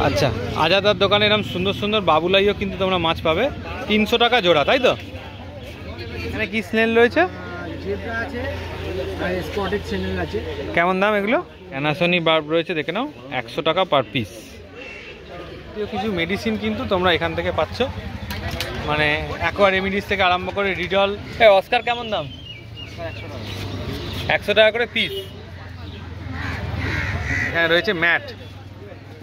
আচ্ছা, আজাদার দোকানে এরকম সুন্দর সুন্দর বাবুলাইও কিন্তু তোমরা মাছ পাবে 300 টাকা জোড়া, তাই তো? এখানে কি স্নেল রয়েছে? কেমন দাম এগুলো? অ্যানাসনি বার্ব রয়েছে, দেখে নাও 100 টাকা পার পিস। কিছু মেডিসিন কিন্তু তোমরা এখান থেকে পাচ্ছ, মানে অ্যাকোয়া রেমিডিস থেকে আরম্ভ করে রিডল। অস্কার কেমন দাম? 100 টাকা করে পিস। হ্যাঁ, রয়েছে ম্যাট,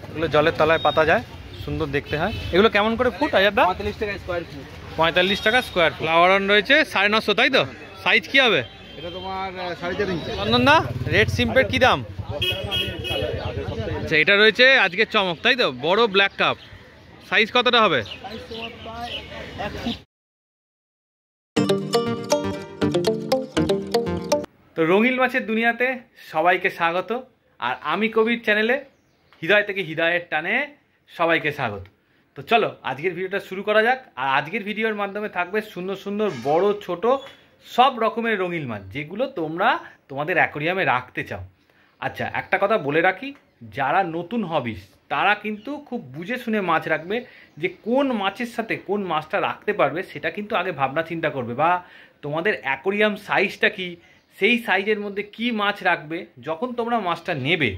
এগুলো জলের তলায় পাতা যায়, সুন্দর দেখতে হয়। এগুলো কেমন করে ফুট আজাদা? 45 টাকা স্কোয়ার ফুট। 45 টাকা স্কোয়ার ফুট। ফ্লাওয়ার অন রয়েছে 950, তাই তো? সাইজ কি হবে? এটা তোমার 4.5 ইঞ্চি। চন্দনদা, রেড সিম্পের কি দাম? আচ্ছা, এটা রয়েছে আজকের চমক, তাই তো? বড় ব্ল্যাক কাপ, সাইজ কতটা হবে? তো রঙিন মাছের দুনিয়াতে সবাইকে স্বাগত। আর আমি কবির চ্যানেলে হৃদয় থেকে হৃদয়ের টানে সবাইকে স্বাগত। তো চলো আজকের ভিডিওটা শুরু করা যাক। আর আজকের ভিডিওর মাধ্যমে থাকবে সুন্দর সুন্দর বড় ছোট সব রকমের রঙিন মাছ, যেগুলো তোমরা তোমাদের অ্যাকোরিয়ামে রাখতে চাও। আচ্ছা, একটা কথা বলে রাখি, যারা নতুন হবিস তারা কিন্তু খুব বুঝে শুনে মাছ রাখবে, যে কোন মাছের সাথে কোন মাছটা রাখতে পারবে সেটা কিন্তু আগে ভাবনা চিন্তা করবে, বা তোমাদের অ্যাকোরিয়াম সাইজটা কি, সেই সাইজের মধ্যে কি মাছ রাখবে। যখন তোমরা মাছটা নেবে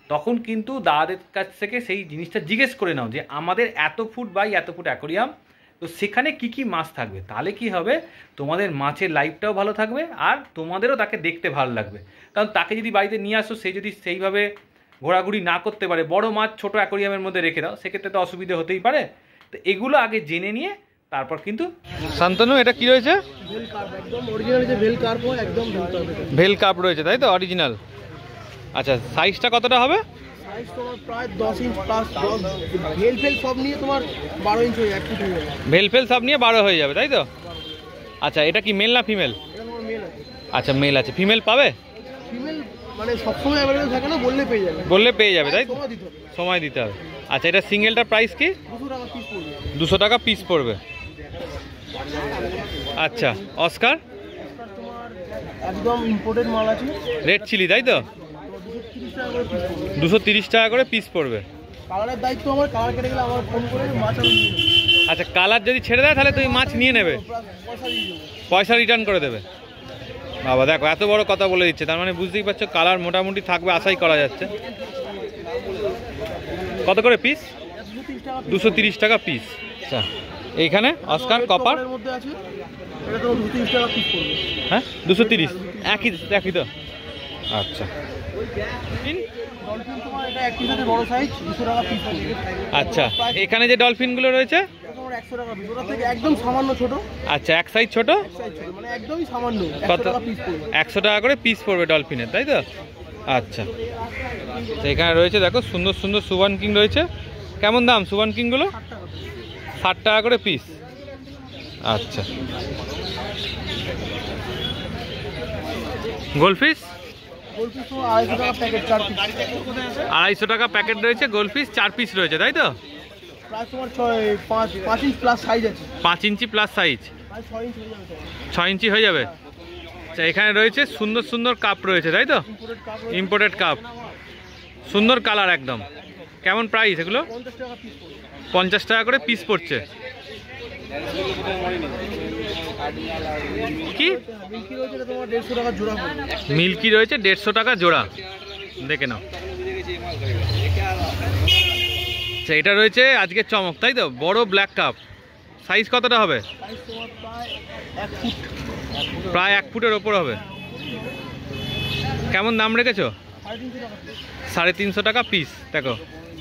তখন কিন্তু দাদাদের কাছ থেকে সেই জিনিসটা জিজ্ঞেস করে নাও, যে আমাদের এত ফুট বাই এত ফুট অ্যাকোরিয়াম, তো সেখানে কি কি মাছ থাকবে। তাহলে কি হবে, তোমাদের মাছের লাইফটাও ভালো থাকবে আর তোমাদেরও তাকে দেখতে ভালো লাগবে। কারণ তাকে যদি বাড়িতে নিয়ে আসো, সে যদি সেইভাবে ঘোরাঘুরি না করতে পারে, বড় মাছ ছোট অ্যাকোরিয়ামের মধ্যে রেখে দাও, সেক্ষেত্রে তো অসুবিধা হতেই পারে। তো এগুলো আগে জেনে নিয়ে তারপর কিন্তু। শান্তনু, এটা কি রয়েছে? ভেল কাপ রয়েছে, তাই তো? অরিজিনাল। আচ্ছা, সাইজটা কতটা হবে? প্রায় 10 ইঞ্চ প্লাস। ভেল ফেল সব নিয়ে তোমার 12 ইঞ্চ হয়ে যাবে। ভেল ফেল সব নিয়ে 12 হয়ে যাবে, তাই তো? আচ্ছা, এটা কি মেল না ফিমেল? আচ্ছা, মেল আছে, ফিমেল পাবে? ফিমেল মানে সবসময় অ্যাভেলেবল থাকে না, বললে পেয়ে যাবে। বললে পেয়ে যাবে, তাই? সময় দিতে হবে। আচ্ছা, এটা সিঙ্গেলটার প্রাইস কি? 200 টাকা পিস পড়বে। আচ্ছা, অস্কার একদম ইম্পোর্টেড মাল আছে, রেড চিলি, তাই তো? 230 টাকা করে পিস পড়বে। কালারের দায়িত্ব আমার, কালার কেটে গেলে আমার ফোন করে মাছ আমি। আচ্ছা, কালার যদি ছেড়ে দেয় তাহলে তুমি মাছ নিয়ে নেবে, পয়সা রিটার্ন করে দেবে। বাবা দেখো, এত বড় কথা বলে দিচ্ছে, তার মানে বুঝতেই পারছো কালার মোটামুটি থাকবে, আশাই করা যাচ্ছে। কত করে পিস? 230 টাকা পিস। আচ্ছা, এইখানে অস্কার কপার মধ্যে আছে, এটা তো 230 টাকা পিস পড়বে। হ্যাঁ, 230 একই একই তো। আচ্ছা, ডলফিন তোমার এটা একই সাথে বড় সাইজ 200 টাকা পিস পড়বে। আচ্ছা, এখানে যে ডলফিনগুলো রয়েছে তোমার 100 টাকা পিস, ওটা থেকে একদম সামান্য ছোট। আচ্ছা, এক সাইজ ছোট, মানে একদমই সামান্য। কত? 100 টাকা পিস পড়বে। 100 টাকা করে পিস পড়বে ডলফিনের, তাই তো? আচ্ছা, তো এখানে রয়েছে দেখো সুন্দর সুন্দর সুবান কিং রয়েছে। কেমন দাম সুবান কিংগুলো? 60 টাকা করে পিস। আচ্ছা, গোল্ডফিশ 250 টাকা প্যাকেট, 4 পিস। 250 টাকা প্যাকেট রয়েছে, গোল্ডফিশ 4 পিস রয়েছে, তাই তো? প্রায় তোমার 5 ইঞ্চ প্লাস সাইজ আছে। 5 ইঞ্চি প্লাস সাইজ, 6 ইঞ্চ হয়ে যাবে। 6 ইঞ্চি হয়ে যাবে। আচ্ছা, এখানে রয়েছে সুন্দর সুন্দর কাপ রয়েছে, তাই তো? ইম্পোর্টেড কাপ, সুন্দর কালার একদম। কেমন প্রাইস এগুলো? 50 টাকা পিস পড়বে। 50 টাকা করে পিস পড়ছে। কি মিল্কি রয়েছে, এটা তোমার 150 টাকা জোড়া পড়বে। মিল্কি রয়েছে 150 টাকা জোড়া, দেখে নাও। আচ্ছা, এটা রয়েছে আজকের চমক, তাই তো? বড় ব্ল্যাক কাপ, সাইজ কতটা হবে? সাইজ তোমার প্রায় 1 ফুট, প্রায় 1 ফুটের ওপর হবে। কেমন দাম রেখেছো? 350 টাকা পিস। দেখো,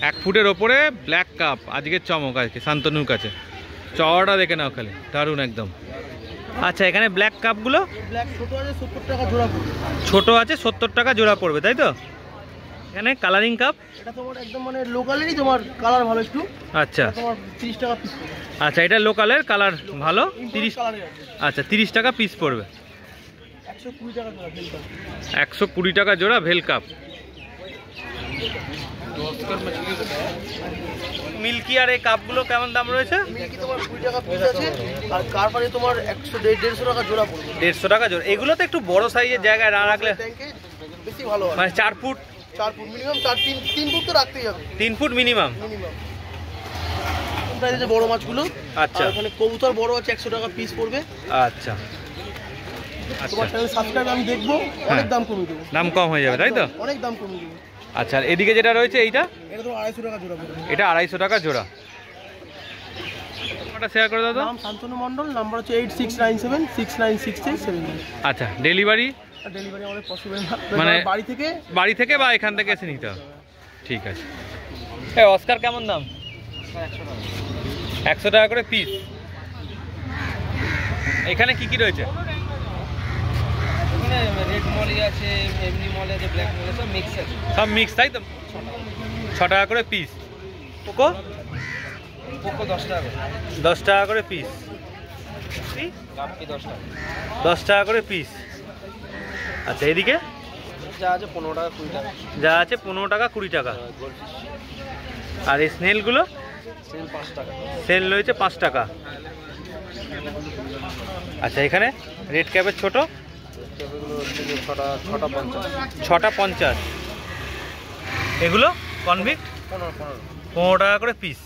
1 ফুটের ওপরে ব্ল্যাক কাপ, আজকের চমক আজকে শান্তনুর কাছে। চওড়াটা দেখে নাও খালি, দারুণ একদম। আচ্ছা, এখানে ব্ল্যাক কাপগুলো ব্ল্যাক ছোট আছে 70 টাকা জোড়া পড়বে। ছোট আছে 70 টাকা জোড়া পড়বে, তাই তো? এখানে কালারিং কাপ, এটা তোমার একদম মানে লোকালেরই, তোমার কালার ভালো একটু। আচ্ছা, তোমার 30 টাকা পিস পড়বে। আচ্ছা, এটা লোকালের, কালার ভালো, 30। কালারের আছে। আচ্ছা, 30 টাকা পিস পড়বে। 120 টাকা জোড়া ভেল কাপ। 120 টাকা জোড়া ভেল কাপ। মিল্কি আর এই কাপগুলো কেমন দাম রয়েছে? মিল্কি তোমার 20 টাকা পিস আছে, আর কারবারে তোমার 150 টাকা জোড়া পড়বে। 150 টাকা জোড়া। এগুলো তো একটু বড় সাইজের জায়গায় না রাখলে ট্যাঙ্কে বেশি ভালো হয়, মানে 4 ফুট 4 ফুট মিনিমাম, 3 ফুট তো রাখতেই হবে, 3 ফুট মিনিমাম। প্রায় যে বড় মাছগুলো। আচ্ছা, এখানে কবুতর বড় আছে 100 টাকা পিস পড়বে। আচ্ছা তোমার চ্যানেল সাবস্ক্রাইব আমি দেখবো, অনেক দাম কমিয়ে দেবো। দাম কম হয়ে যাবে তাই তো? অনেক দাম কমিয়ে দেবো। আচ্ছা, আর এদিকে যেটা রয়েছে এইটা, এটা তো 250 টাকা জোড়া পড়বে। এটা 250 টাকা জোড়া। ওটা শেয়ার করে দাও তো। নাম শান্তনু মণ্ডল, নাম্বার হচ্ছে 8697696379। আচ্ছা, ডেলিভারি? ডেলিভারি আমাদের পসিবল না, মানে বাড়ি থেকে বা এখান থেকে এসে নিতে হবে। ঠিক আছে। অস্কার কেমন দাম? 100 টাকা করে পিস। এখানে কি কি রয়েছে? রেড মলি আছে, এমনি মলি আছে, ব্ল্যাক মলি আছে, মিক্স আছে। সব মিক্স তাই তো? 6 টাকা করে পিস। পোকো 10 টাকা, 10 টাকা করে পিস। গাপ্পি 10 টাকা, 10 টাকা করে পিস। আচ্ছা, এদিকে যা আছে 15 টাকা 20 টাকা, যা আছে 15 টাকা 20 টাকা। আর এই স্নেলগুলো? সেল 5 টাকা, সেল রয়েছে 5 টাকা। আচ্ছা, এখানে রেড ক্যাপের ছোট? এগুলো হচ্ছে 6টা 50। এগুলো কনভিক্ট 15 টাকা করে পিস।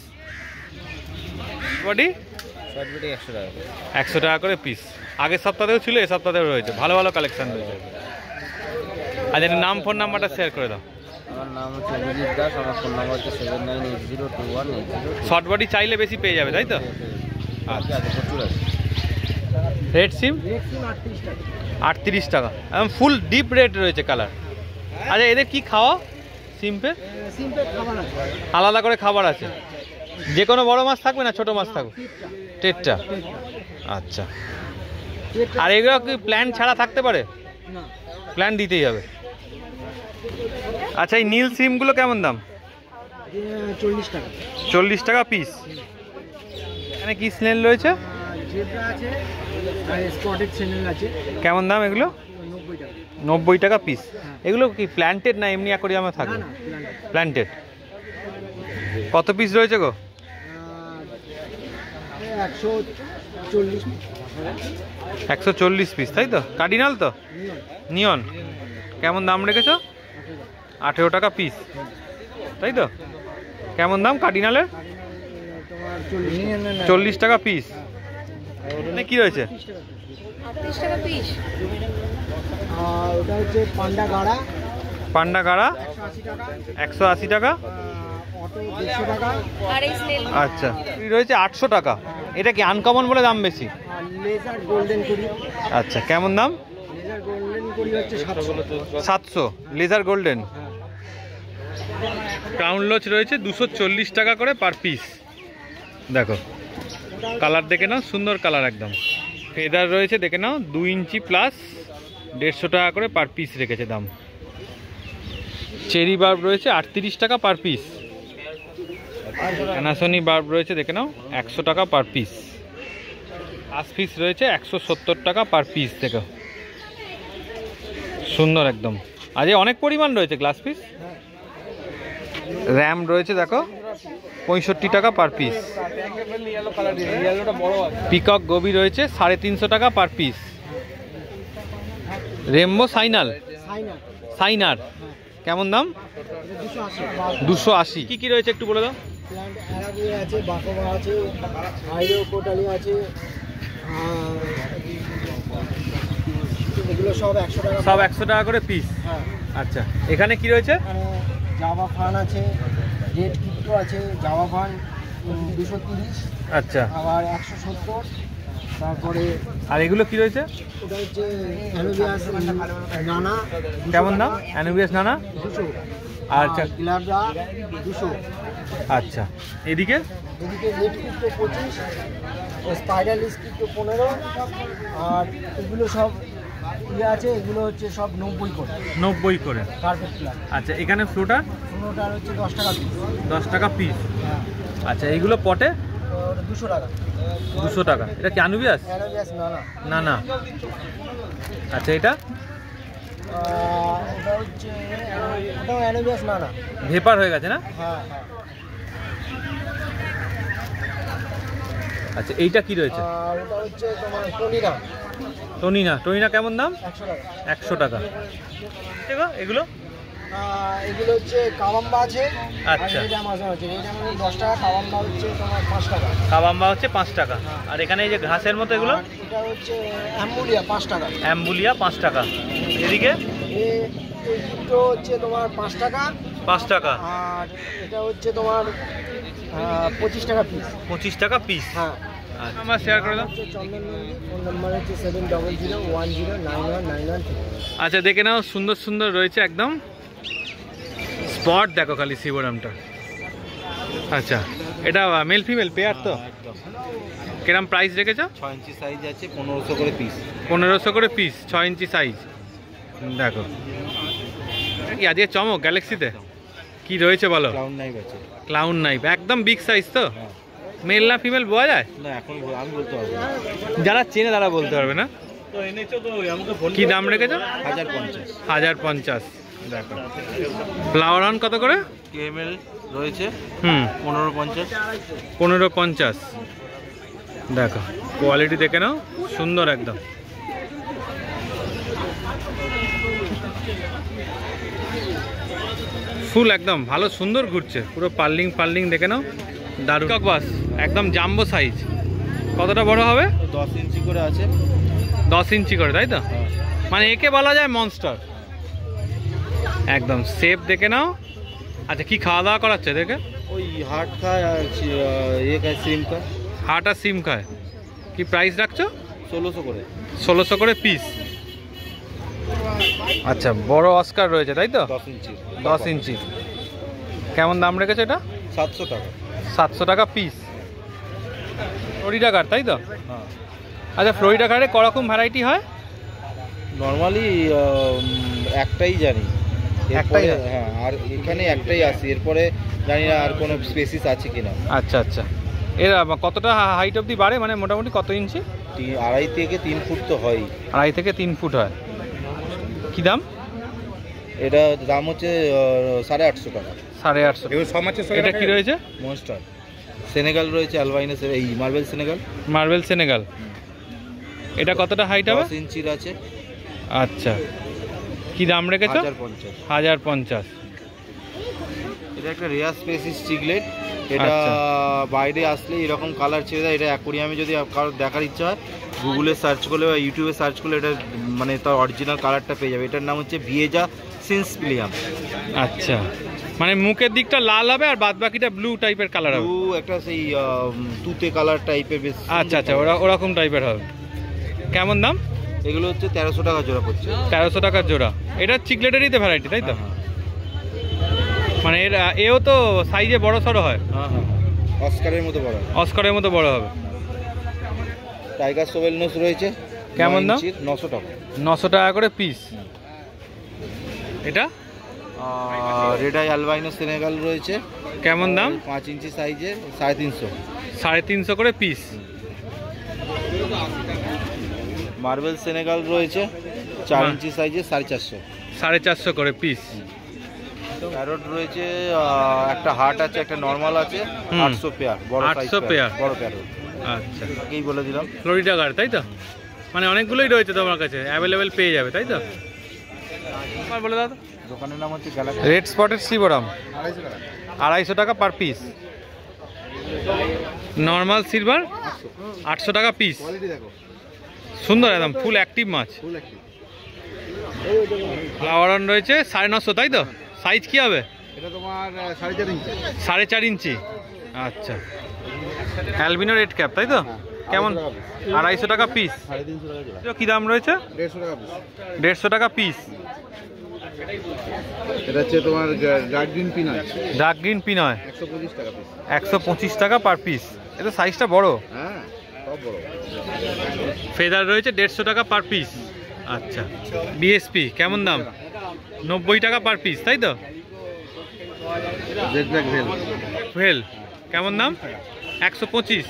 বডি 100 টাকা, 100 টাকা করে পিস। আগের সপ্তাহেও ছিল, এই সপ্তাহেও রয়েছে। ভালো ভালো কালেকশন রয়েছে। আর এর নাম, ফোন নাম্বারটা শেয়ার করে দাও। আমার নাম হচ্ছে অভিজিৎ দাস, আমার ফোন নাম্বার হচ্ছে 79802180। শর্ট বডি চাইলে বেশি পেয়ে যাবে তাই তো? আচ্ছা, প্রচুর আছে। রেড সিম 38 টাকা। একদম ফুল ডিপ রেড রয়েছে কালার। আচ্ছা, এদের কি খাওয়া? সিম্পে আলাদা করে খাবার আছে? যে কোনো বড় মাছ থাকবে না ছোট মাছ থাকবে? টেটটা। আচ্ছা, আর এগুলো কি প্ল্যান ছাড়া থাকতে পারে? প্ল্যান দিতেই হবে। আচ্ছা, এই নীল সিমগুলো কেমন দাম? 40 টাকা, 40 টাকা পিস। এখানে কি স্নেল রয়েছে? জেব্রা আছে আর স্পটেড চ্যানেল আছে। কেমন দাম এগুলো? 90 টাকা। 90 টাকা পিস। এগুলো কি প্ল্যান্টেড না এমনি অ্যাকোরিয়ামে থাকবে? প্ল্যান্টেড। কত পিস রয়েছে গো? 140 পিস তাই তো? কার্ডিনাল তো? নিয়ন কেমন দাম রেখেছো? 18 টাকা পিস তাই তো? কেমন দাম কার্ডিনালের? 40 টাকা পিস। এখানে কি রয়েছে? 38 টাকা পিস। ওটা হচ্ছে পান্ডা গাড়া। পান্ডা গাড়া 180 টাকা। অটো 150 টাকা। আর এই স্নেল আচ্ছা, রয়েছে 800 টাকা। এটা কি আনকমন বলে দাম বেশি? আর লেজার গোল্ডেন করি। আচ্ছা, কেমন দাম? লেজার গোল্ডেন করি হচ্ছে 700। Laser golden. ক্রাউন লোচ রয়েছে 240 টাকা করে পার পিস। দেখো কালার দেখে নাও, সুন্দর কালার একদম। ফেদার রয়েছে দেখে নাও, 2 ইঞ্চি প্লাস, 150 টাকা করে পার পিস রেখেছে দাম। চেরি বার্ব রয়েছে 38 টাকা পার পিস। অ্যানাসনি বার্ব রয়েছে দেখে নাও 100 টাকা পার পিস। গ্লাস পিস রয়েছে 170 টাকা পার পিস। দেখো সুন্দর একদম। আজ অনেক পরিমাণ রয়েছে গ্লাস পিস। র্যাম রয়েছে দেখো 65 টাকা পার পিস। পিকক গবি রয়েছে 350 টাকা পার পিস। রেমবো সাইনার কেমন দাম? 280। কি কি রয়েছে একটু বলে দাও। আছে, বাকোবা আছে, হাইরো কোটালি আছে, এগুলো সব 100 টাকা। সব 100 টাকা করে পিস। হ্যাঁ। আচ্ছা, এখানে কি রয়েছে? জাভা ফান আছে, রেড কিপ্টো আছে, জাভা ফান 230। আচ্ছা, আবার 170। তারপরে আর এগুলো কি রয়েছে? ওটা হচ্ছে অ্যানোবিয়াস নানা। কেমন দাম অ্যানুবিয়াস নানা? 200। আচ্ছা, গ্লাবরা 200। আচ্ছা, এদিকে এদিকে রেড কিপ্টো 25, স্পাইরাল কিপ্টো 15। আর এগুলো সব ইয়ে আছে, এগুলো হচ্ছে সব 90 করে। 90 করে। Carpet plus. আচ্ছা, এখানে ফ্লোটার ওটার হচ্ছে 10 টাকা পিস। 10 টাকা পিস। হ্যাঁ। আচ্ছা, এইগুলো পটে 200 টাকা। 200 টাকা। এটা কি অ্যানুবিয়াস? অ্যানোবিয়াস নানা। না না। আচ্ছা, এটা ওটা হচ্ছে ওটাও অ্যানোবিয়াস নানা। ভেপার হয়ে গেছে না? হ্যাঁ হ্যাঁ। আচ্ছা, এইটা কি রয়েছে? ওটা হচ্ছে তোমার টনিনা টনিনা কেমন দাম? 100 টাকা। 100 টাকা। দেখো এগুলো এগুলো হচ্ছে কাবাম্বা আছে। আচ্ছা। রেড অ্যামাজন আছে। রেড অ্যামাজন 10 টাকা, কাবাম্বা হচ্ছে তোমার 5 টাকা। কাবাম্বা হচ্ছে 5 টাকা। আর এখানে এই যে ঘাসের মতো এগুলো, আর এটা হচ্ছে অ্যাম্বুলিয়া 5 টাকা। অ্যাম্বুলিয়া 5 টাকা। এদিকে এই দুটো হচ্ছে তোমার 5 টাকা। 5 টাকা। আর এটা হচ্ছে তোমার 25 টাকা পিস। 25 টাকা পিস। হ্যাঁ। আমার শেয়ার করে দাও। হচ্ছে চন্দন নন্দী, ফোন নাম্বার হচ্ছে 7001091913। আচ্ছা, দেখে নাও, সুন্দর সুন্দর রয়েছে একদম। স্পট দেখো খালি শিবরামটা। আচ্ছা, এটা মেল ফিমেল পেয়ার তো? কিরম প্রাইস রেখেছো? 6 ইঞ্চি সাইজ আছে, 1500 করে পিস। 1500 করে পিস, 6 ইঞ্চি সাইজ। দেখো কি আজকে চমক গ্যালাক্সিতে কি রয়েছে বলো? ক্লাউন নাইফ আছে। ক্লাউন নাইফ একদম বিগ সাইজ তো? মেল না ফিমেল বোঝা যায় না, এখন আমি বলতে পারবো না। যারা চেনে তারা বলতে পারবে না। কি দাম রেখেছো? 1050। 1050। দেখো ফ্লাওয়ার অন কত করে? কেএমএল রয়েছে 1550। 1550। দেখো কোয়ালিটি দেখে নাও, সুন্দর একদম। ফুল একদম ভালো সুন্দর ঘুরছে, পুরো পার্লিং পার্লিং দেখে নাও, দারুণ। বাস একদম জাম্বো সাইজ। কতটা বড় হবে? 10 ইঞ্চি করে আছে। 10 ইঞ্চি করে, তাই তো? মানে একে বলা যায় মনস্টার একদম। শেপ দেখে নাও। আচ্ছা, কি খাওয়া দাওয়া করাচ্ছে দেখে? ওই হাট খায় আর ইয়ে খায়, সিম খায়। হাট আর সিম খায়। কি প্রাইস রাখছো? 1600 করে। 1600 করে পিস। আচ্ছা, বড় অস্কার রয়েছে তাই তো? 10 ইঞ্চি। 10 ইঞ্চি। কেমন দাম রেখেছে এটা? 700 টাকা। 700 টাকা পিস। ফ্লোরিডা কার, তাই তো? হ্যাঁ। আচ্ছা, ফ্লোরিডা কারে করকম ভ্যারাইটি হয়? নর্মালি একটাই জানি। একটাই? হ্যাঁ, আর এখানে একটাই আছে। এরপরে জানি না আর কোনো স্পেসিস আছে কিনা। আচ্ছা আচ্ছা। এর কতটা হাইট অবধি বাড়ে, মানে মোটামুটি কত ইঞ্চি? 2.5 থেকে 3 ফুট তো হয়। 2.5 থেকে 3 ফুট হয়। কি দাম? এটা দাম হচ্ছে 850 টাকা। 850। এটা কি রয়েছে? মনস্টার সেনেগাল রয়েছে, অ্যালবাইনাস, এই মার্বেল সেনেগাল। Marble Senegal. এটা কতটা হাইট হবে? 10 ইঞ্চির আছে। আচ্ছা, কি দাম রেখেছো? 1050। 1050। এটা একটা রেয়ার স্পেসিস চিকলেট। এটা বাইরে আসলে এরকম কালার ছেড়ে দেয়। এটা অ্যাকোরিয়ামে যদি কারোর দেখার ইচ্ছা হয়, গুগলে সার্চ করলে বা ইউটিউবে সার্চ করলে এটা মানে তার অরিজিনাল কালারটা পেয়ে যাবে। এটার নাম হচ্ছে ভিয়েজা সিনসপিলিয়াম। আচ্ছা, মানে মুখের দিকটা লাল হবে আর বাদ বাকিটা ব্লু টাইপের কালার হবে। ব্লু একটা সেই তুতে কালার টাইপের বেশ। আচ্ছা আচ্ছা, ওরকম টাইপের হবে। কেমন দাম? এগুলো হচ্ছে 1300 টাকা জোড়া পড়ছে। 1300 টাকার জোড়া। এটা চিকলেটেরই তো ভ্যারাইটি, তাই তো? হ্যাঁ। মানে এও তো সাইজে বড় সড়ো হয়। হ্যাঁ হ্যাঁ, অস্কারের মতো বড়। অস্কারের মতো বড় হবে। টাইগার সোভেলনোস রয়েছে। কেমন দাম? 900 টাকা। 900 টাকা করে পিস। এটা রেড আই অ্যালবাইনো সেনেগাল রয়েছে। কেমন দাম? 5 ইঞ্চি সাইজে 350। 350 করে পিস। মার্বেল সেনেগাল রয়েছে 4 ইঞ্চি সাইজে 450। 450 করে পিস। প্যারট রয়েছে, একটা হার্ট আছে, একটা নর্মাল আছে। 800 পেয়ার, বড় সাইজ। 800 পেয়ার বড় প্যারট। আচ্ছা, এই বলে দিলাম। ফ্লোরিডা গার, তাই তো? মানে অনেকগুলোই রয়েছে তোমার কাছে, অ্যাভেলেবেল পেয়ে যাবে, তাই তো? বলে দাদা, দোকানের নাম হচ্ছে গ্যালাক্সি। রেড স্পটের শিবরাম 250 টাকা পার পিস। নর্মাল সিলভার 800 টাকা পিস। কোয়ালিটি দেখো, সুন্দর একদম, ফুল অ্যাক্টিভ মাছ। ফুল একটি। ফ্লাওয়ার অন রয়েছে 950, তাই তো? সাইজ কি হবে? এটা তোমার 4.5 ইঞ্চি। 4.5 ইঞ্চি। আচ্ছা, অ্যালবিনো রেড ক্যাপ, তাই তো? কেমন? 250 টাকা পিস। 350 টাকা জোড়া। কি দাম রয়েছে? 150 টাকা পিস। 150 টাকা পিস। এটা হচ্ছে তোমার dark green peanut. Dark green peanut 125 টাকা পিস। 125 টাকা পার পিস। এটা সাইজটা বড়। হ্যাঁ, সব বড়। ফেদার রয়েছে 150 টাকা পার পিস। আচ্ছা, বিএসপি কেমন দাম? 90 টাকা পার পিস, তাই তো? জেড ব্ল্যাক ভেল। ভেল কেমন দাম? 125।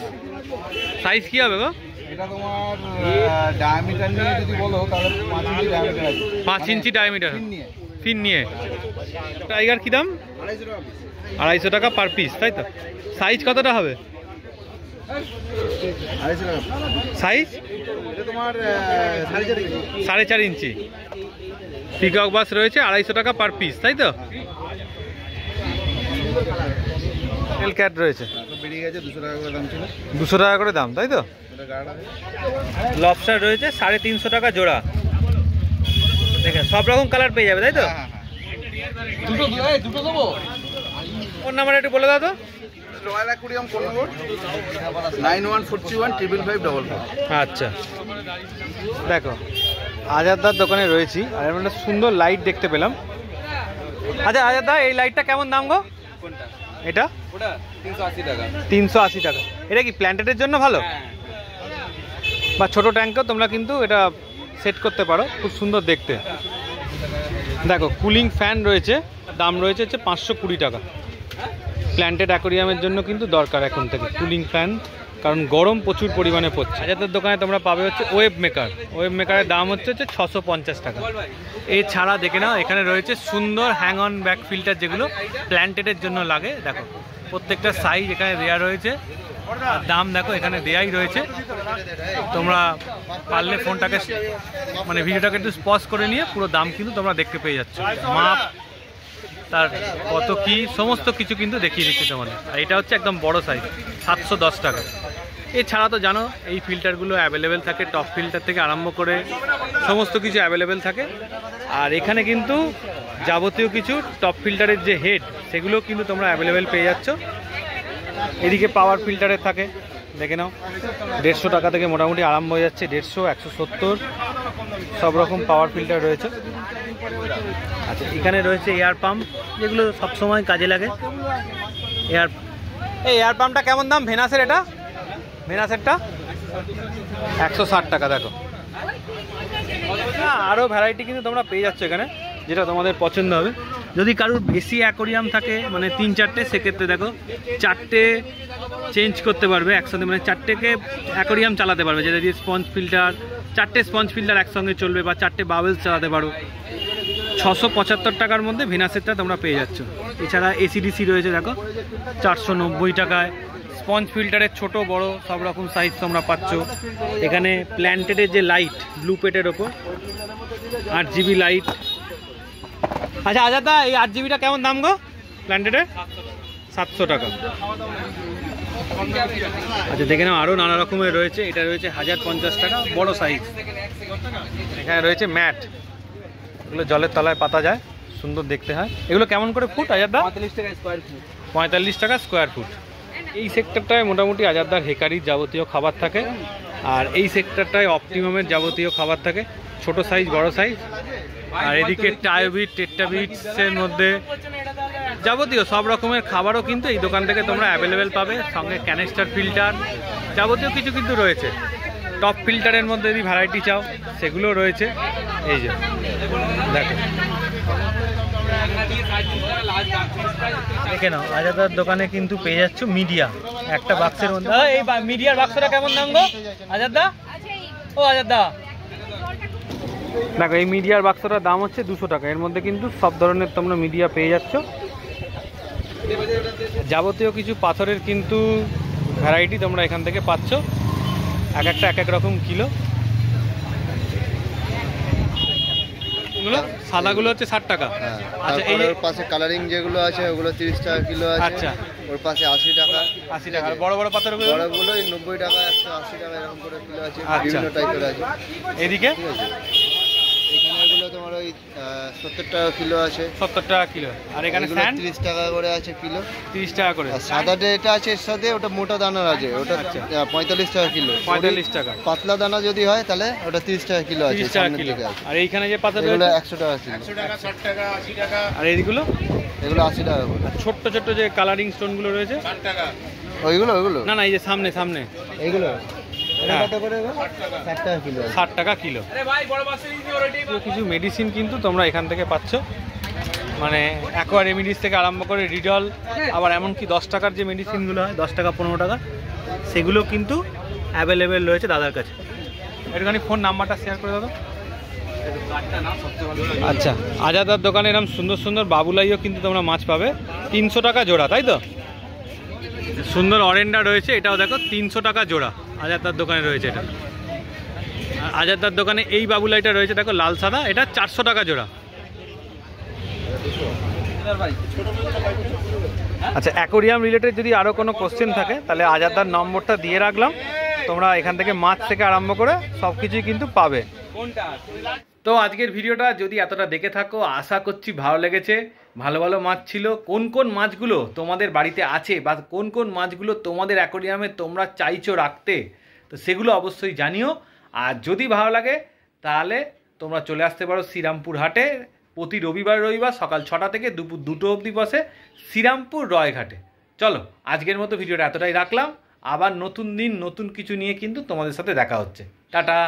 সাইজ কি হবে গো? এটা তোমার ডায়ামিটার নিয়ে যদি বলো তাহলে 5 ইঞ্চি ডায়ামিটার আছে। 5 ইঞ্চি ডায়ামিটার নিয়ে ফিন নিয়ে। টাইগার কি দাম? 250 টাকা পিস। 250 টাকা পার পিস, তাই তো? সাইজ কতটা হবে? 250 টাকা। সাইজ এটা তোমার 4.5 ইঞ্চি। 4.5 ইঞ্চি। পিকক বাস রয়েছে 250 টাকা পার পিস, তাই তো? টেল ক্যাট রয়েছে, বেরিয়ে গেছে 200 টাকা করে দাম ছিল। 200 টাকা করে দাম, তাই তো? লবস্টার রয়েছে 350 টাকা জোড়া। দেখেন সব রকম কালার পেয়ে যাবে, তাই তো? দুটো দেবো। ফোন নাম্বার একটু বলে দাও তো। রয়্যাল অ্যাকুয়ারিয়াম কোন নম্বর? 9141555555। আচ্ছা, দেখো আজাদদার দোকানে রয়েছি আর একটা সুন্দর লাইট দেখতে পেলাম। আচ্ছা আজাদদা, এই লাইটটা কেমন দাম গো? এটা ওটা 380 টাকা। 380 টাকা। এটা কি প্ল্যান্টেডের জন্য ভালো? বা ছোট ট্যাঙ্কেও তোমরা কিন্তু এটা সেট করতে পারো, খুব সুন্দর দেখতে। দেখো কুলিং ফ্যান রয়েছে, দাম রয়েছে হচ্ছে 520 টাকা। প্ল্যান্টেড অ্যাকোরিয়ামের জন্য কিন্তু দরকার এখন থেকে কুলিং ফ্যান, কারণ গরম প্রচুর পরিমাণে পড়ছে। আজাদের দোকানে তোমরা পাবে হচ্ছে ওয়েব মেকার। ওয়েব মেকারের দাম হচ্ছে 650 টাকা। এছাড়া দেখে নাও এখানে রয়েছে সুন্দর হ্যাং অন ব্যাক ফিল্টার, যেগুলো প্ল্যান্টেডের জন্য লাগে। দেখো প্রত্যেকটা সাইজ এখানে দেওয়া রয়েছে, আর দাম দেখো এখানে দেয়াই রয়েছে। তোমরা পারলে ফোনটাকে মানে ভিডিওটাকে একটু পজ করে নিয়ে পুরো দাম কিন্তু তোমরা দেখতে পেয়ে যাচ্ছ, মাপ তার কত কি সমস্ত কিছু কিন্তু দেখিয়ে দিচ্ছি তোমাদের। আর এটা হচ্ছে একদম বড় সাইজ, 710 টাকা। এছাড়া তো জানো এই ফিল্টারগুলো অ্যাভেলেবেল থাকে, টপ ফিল্টার থেকে আরম্ভ করে সমস্ত কিছু অ্যাভেলেবেল থাকে। আর এখানে কিন্তু যাবতীয় কিছু টপ ফিল্টারের যে হেড, সেগুলো কিন্তু তোমরা অ্যাভেলেবেল পেয়ে যাচ্ছ। এদিকে পাওয়ার ফিল্টারের থাকে, দেখে নাও 150 টাকা থেকে মোটামুটি আরম্ভ হয়ে যাচ্ছে। 150, 170 সব রকম পাওয়ার ফিল্টার রয়েছে। আচ্ছা, এখানে রয়েছে এয়ার পাম্প, যেগুলো সবসময় কাজে লাগে। এয়ার পাম্পটা কেমন দাম ভেনাসের? এটা ভেনাসেরটা 160 টাকা। দেখো আরও ভ্যারাইটি কিন্তু তোমরা পেয়ে যাচ্ছ এখানে, যেটা তোমাদের পছন্দ হবে। যদি কারোর বেশি অ্যাকোরিয়াম থাকে, মানে 3-4টে, সেক্ষেত্রে দেখো 4টে চেঞ্জ করতে পারবে একসাথে, মানে 4টেকে অ্যাকোরিয়াম চালাতে পারবে, যেটা দিয়ে স্পঞ্জ ফিল্টার, 4টে স্পঞ্জ ফিল্টার একসঙ্গে চলবে, বা 4টে বাবলস চালাতে পারো। 675 টাকার মধ্যে ভেনাসেরটা তোমরা পেয়ে যাচ্ছ। এছাড়া এসিডিসি রয়েছে, দেখো 490 টাকায়। স্পঞ্জ ফিল্টারের ছোট বড় সব রকম সাইজ তোমরা পাচ্ছ এখানে। প্ল্যান্টেডের যে লাইট ব্লু পেটের ওপর 8GB লাইট। আচ্ছা আজাদা, এই 8GBটা কেমন দাম গো প্ল্যান্টেডের? 700 টাকা। আচ্ছা দেখে নাও আরও নানা রকমের রয়েছে। এটা রয়েছে 1050 টাকা, বড় সাইজ। এখানে রয়েছে ম্যাট, এগুলো জলের তলায় পাতা যায়, সুন্দর দেখতে হয়। এগুলো কেমন করে ফুট আজাদা? 45 টাকা স্কোয়ার ফুট। 45 টাকা স্কোয়ার ফুট। এই সেক্টরটায় মোটামুটি আজাদদার হেকারির যাবতীয় খাবার থাকে, আর এই সেক্টরটায় অপটিমামের যাবতীয় খাবার থাকে, ছোট সাইজ বড় সাইজ। আর এদিকে টায়োবিট, টেট্টাবিটসের মধ্যে যাবতীয় সব রকমের খাবারও কিন্তু এই দোকান থেকে তোমরা অ্যাভেলেবেল পাবে। সঙ্গে ক্যানিস্টার ফিল্টার যাবতীয় কিছু কিন্তু রয়েছে। টপ ফিল্টারের মধ্যে যদি ভ্যারাইটি চাও সেগুলো রয়েছে। এই যে দেখো, দেখে নাও আজাদার দোকানে কিন্তু পেয়ে যাচ্ছ মিডিয়া একটা বাক্সের মধ্যে। এই মিডিয়ার বাক্সটা কেমন দাম গো আজাদদা? ও আজাদদা, দেখো এই মিডিয়ার বাক্সটার দাম হচ্ছে 200 টাকা। এর মধ্যে কিন্তু সব ধরনের তোমরা মিডিয়া পেয়ে যাচ্ছ। যাবতীয় কিছু পাথরের কিন্তু ভ্যারাইটি তোমরা এখান থেকে পাচ্ছ, এক একটা এক এক রকম কিলো। সাদাগুলো হচ্ছে 60 টাকা। আচ্ছা, এই ওর পাশে কালারিং যেগুলো আছে ওগুলো 30 টাকা কিলো আছে। আচ্ছা, ওর পাশে 80 টাকা। 80 টাকা। বড় বড় পাথরগুলো? বড়গুলো 90 টাকা, 180 টাকা এরকম করে কিলো আছে। আচ্ছা, বিভিন্ন টাইপের আছে। এদিকে ঠিক আছে, এখানে এগুলো তোমার ওই 70 টাকা কিলো আছে। 70 টাকা কিলো। আর এখানে এগুলো স্যান্ড 30 টাকা করে আছে কিলো। 30 টাকা করে। আর সাদা যেটা আছে এর সাথে ওটা মোটা দানার আছে, ওটা 45 টাকা কিলো। 45 টাকা। পাতলা দানা যদি হয় তাহলে ওটা 30 টাকা কিলো আছে। 30 টাকা কিলো। আর এইখানে যে পাথর এগুলো 100 টাকা কিলো। আর এইগুলো? এগুলো 80 টাকা করে। ছোট্ট ছোট্ট যে কালারিং স্টোনগুলো রয়েছে? ওইগুলো ওইগুলো না না, এই যে সামনে সামনে এইগুলো হ্যাঁ, কত করে? 60 টাকা কিলো। 60 টাকা কিলো। কিছু মেডিসিন কিন্তু তোমরা এখান থেকে পাচ্ছ, মানে অ্যাকোয়া রেমিডিস থেকে আরম্ভ করে রিডল, আবার এমনকি 10 টাকার যে মেডিসিনগুলো হয় 10 টাকা 15 টাকা, সেগুলো কিন্তু অ্যাভেলেবেল রয়েছে দাদার কাছে। একটুখানি ফোন নাম্বারটা শেয়ার করে দাও। আচ্ছা, আজাদার দোকানে এরকম সুন্দর সুন্দর বাবুলাইও কিন্তু তোমরা মাছ পাবে। 300 টাকা জোড়া, তাই তো? সুন্দর অরেন্ডা রয়েছে, এটাও দেখো 300 টাকা জোড়া আজাদার দোকানে রয়েছে। এটা আজাদার দোকানে এই বাবুলাইটা রয়েছে, দেখো লাল সাদা, এটা 400 টাকা জোড়া। আচ্ছা, অ্যাকোরিয়াম রিলেটেড যদি আরও কোনো কোশ্চেন থাকে তাহলে আজাদার নম্বরটা দিয়ে রাখলাম, তোমরা এখান থেকে মাছ থেকে আরম্ভ করে সব কিছুই কিন্তু পাবে। তো আজকের ভিডিওটা যদি এতটা দেখে থাকো, আশা করছি ভালো লেগেছে। ভালো ভালো মাছ ছিল। কোন কোন মাছগুলো তোমাদের বাড়িতে আছে বা কোন কোন মাছগুলো তোমাদের অ্যাকোরিয়ামে তোমরা চাইছো রাখতে, তো সেগুলো অবশ্যই জানিও। আর যদি ভালো লাগে তাহলে তোমরা চলে আসতে পারো শ্রীরামপুর হাটে। প্রতি রবিবার সকাল 6টা থেকে দুপুর 2টো অবধি বসে শ্রীরামপুর রয়ঘাটে। চলো আজকের মতো ভিডিওটা এতটাই রাখলাম। আবার নতুন দিন নতুন কিছু নিয়ে কিন্তু তোমাদের সাথে দেখা হচ্ছে। টাটা।